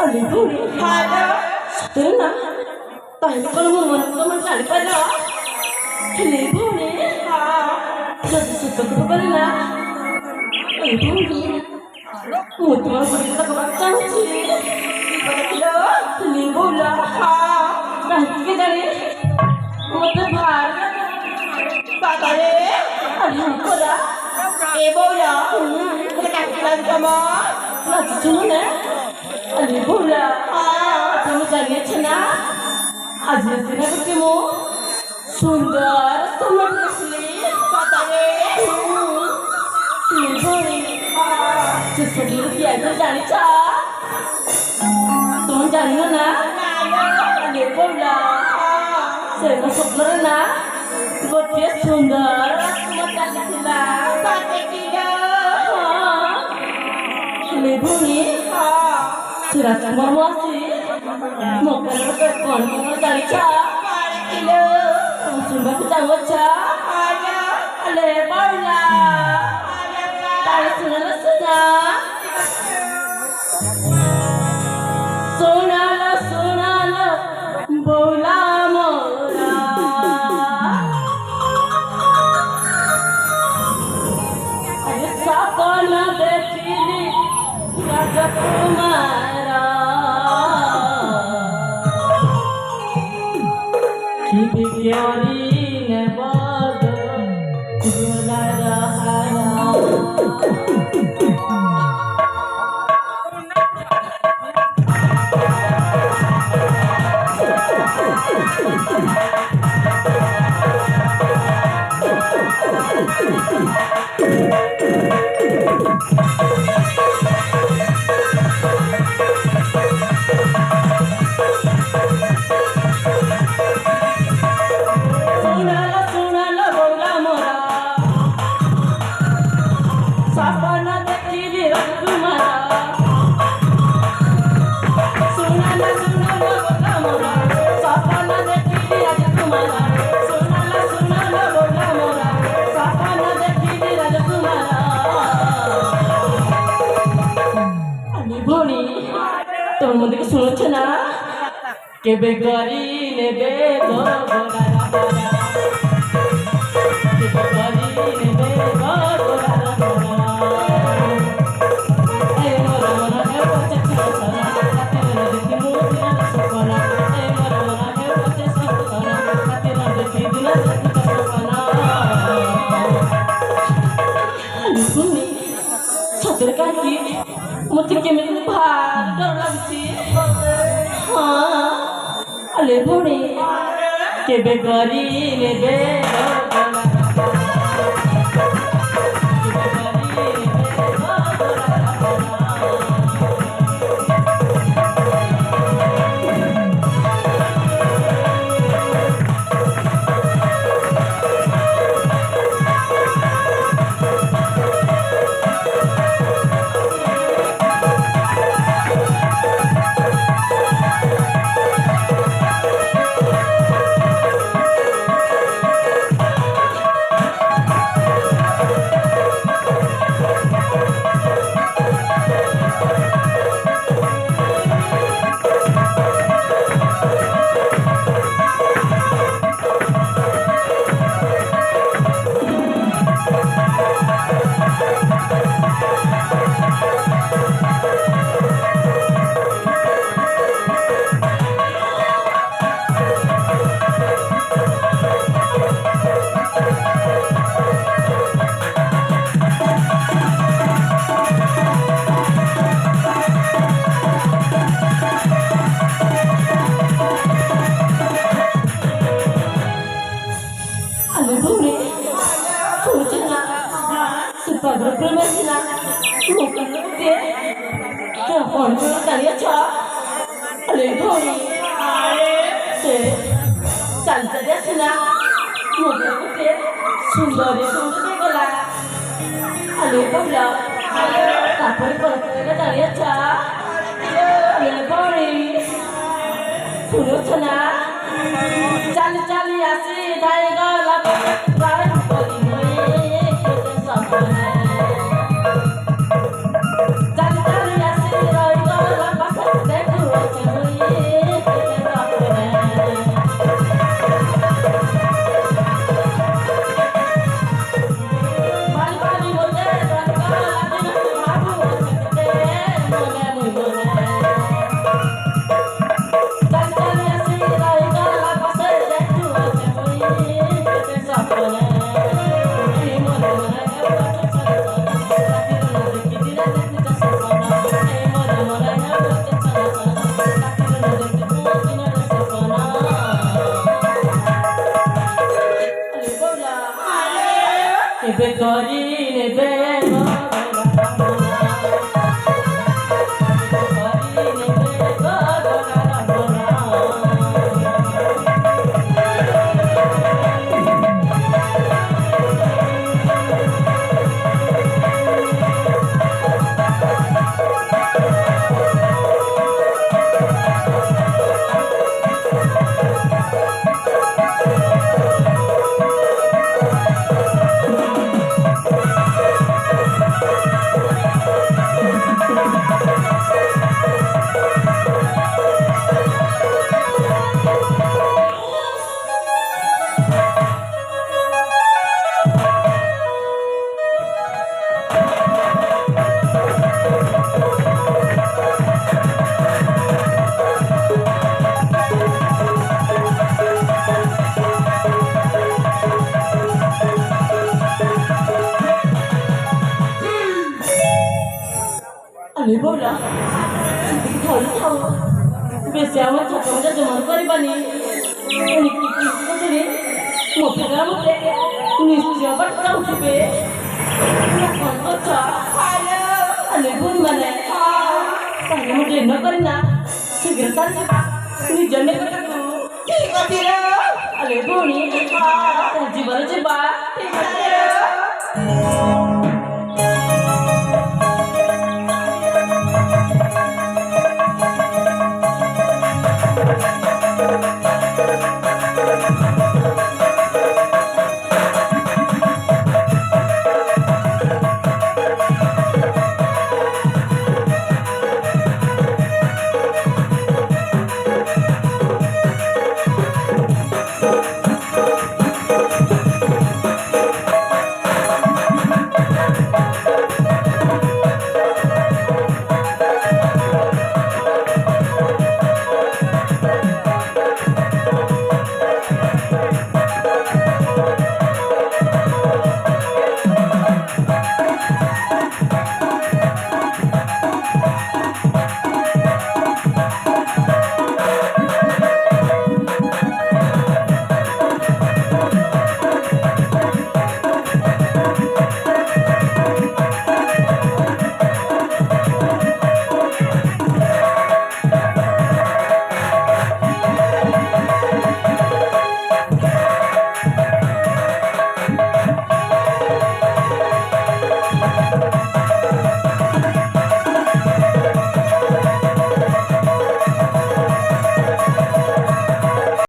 Aliburi, Halo. Saturna, tayo kalau mau teman kali pada Aliburi, jadi sudah kembali lah. Aliburi, mau teman kita kebacan sih. Halo. Aliburi lah, nanti kita ni mau tebar, Patare. Aliburi, Ebola. Kailan ka mo? nanti cuma Aliburi lah, kamu cari cina, aja cina ketemu. सुंदर समझ असली Patare. जिसको दिल किया तो जानी चा तुम जानी हो ना ये बोला सेना स्वप्न ना गोटे सुंदर मत दिला Pati kilo. लेबुनी सिराज मरवासी मोकर के कौन कौन जानी चा Pati kilo. सुंदर चांग चा Halo. ले बोला तारे सुना सुना Sonala, bola mora. Ayo sapana dekili Raja Kumara. Kibi kyari ne bado bola rahaya. Sunala, bola mora. Sapana dekili Raja Kumara. Sunala, bola mora. Sapana dekili Raja Kumara. Sunala, bola mora. Sapana dekili Raja Kumara. আমি ভরি তোর মধ্যে কি শুনছে না কেবে করি নেবে গো গোলারা গোলা কেবে করি নেবে গো গোলারা গোলা এই মোরা মোরা হে পচে ছনা হাতে না দেখি মুদি না সপনা এই মোরা মোরা হে পচে ছনা হাতে না দেখি দিনা দেখি সপনা তুমি ছাদের কাকি मुझे केमिति भार डर लगती हाँ अले भोरे केबे करी नेबे ସୁନ୍ଦରୀ ସୁନ୍ଦରୀ ଗଲା ଆଲେ ପଡ଼ିଲା ତାପରେ ପରେ ଜାଣିଅଛ ଆଲେ ଭଉଣୀ ଶୁଣୁଛ ନା ଚାଲି ଚାଲି ଆସି ଧାଇ ଗଲା ଚାଲି ଚାଲି ଆସି ରହିଗଲା ପାଖରେ ଦେଖୁଅଛି ଏବେ କରି ନେବେ ଆଲେ ବୋଲା ସେତିକି ଥାଉ ଥାଉ ବେଶୀ ଆମ ଛୋଟ ମଜା ଜମା କରିବାନି ଏଣିକି ମୋ ପିଲା ମୋତେ ନିଶ୍ଚୟ ବାଟ ଉଠିବେ କ'ଣ କରୁଛ ଆଲେ ଭଉଣୀ ମାନେ ତାହେଲେ ମୁଁ ଡେରି ନ କରିନା ଶୀଘ୍ର ଚାଲିଯିବା ନିଜ ନିକଟକୁ ଠିକ ଅଛି ଲୋ ଆଲେ ଭଉଣୀ ଯିବାର ଯିବା ଠିକ ଅଛି ଲୋ